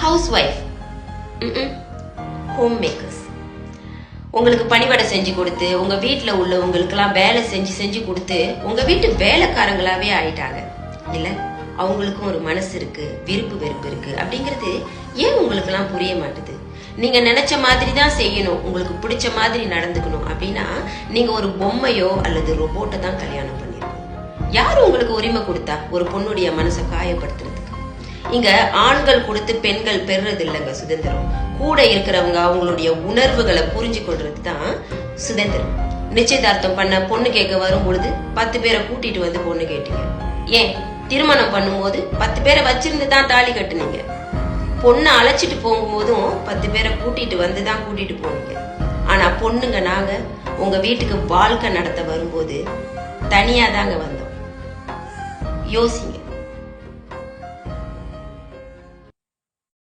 House wife, home makers. உங்களுக்கு பணிவடை செஞ்சு கொடுத்து உங்க வீட்டுல உள்ளவங்களுக்கெல்லாம் வேலை செஞ்சு கொடுத்து உங்க வீட்டு வேலைக்காரங்களாவே ஆயிட்டாங்க. இல்ல, அவங்களுக்கும் ஒரு மனசு இருக்கு, விருப்பு வெறுப்பு இருக்கு. அப்படிங்கிறது ஏன் உங்களுக்கு எல்லாம் புரிய மாட்டுது? நீங்க நினைச்ச மாதிரி தான் செய்யணும், உங்களுக்கு பிடிச்ச மாதிரி நடந்துக்கணும் அப்படின்னா நீங்க ஒரு பொம்மையோ அல்லது ரொபோட்டை தான் கல்யாணம் பண்ணிருக்கணும். யாரு உங்களுக்கு உரிமை கொடுத்தா ஒரு பொண்ணுடைய மனசை காயப்படுத்துறதுக்கு? இங்க ஆண்கள் கொடுத்து பெண்கள் பெறுறது இல்லைங்க சுதந்திரம். கூட இருக்கிறவங்க அவங்களுடைய உணர்வுகளை புரிஞ்சு கொள்றது தான் சுதந்திரம். நிச்சயதார்த்தம் பண்ண பொண்ணு கேட்க வரும் பொழுது 10 பேரை கூட்டிட்டு வந்து பொண்ணு கேட்டீங்க. ஏன் திருமணம் பண்ணும்போது 10 பேரை வச்சிருந்து தான் தாலி கட்டுனீங்க. பொண்ணை அழைச்சிட்டு போகும்போதும் 10 பேரை கூட்டிட்டு வந்துதான் கூட்டிட்டு போனீங்க. ஆனா பொண்ணுங்க நாங்க உங்க வீட்டுக்கு வாழ்க்கை நடத்த வரும்போது தனியா தாங்க வந்தோம். யோசிங்க.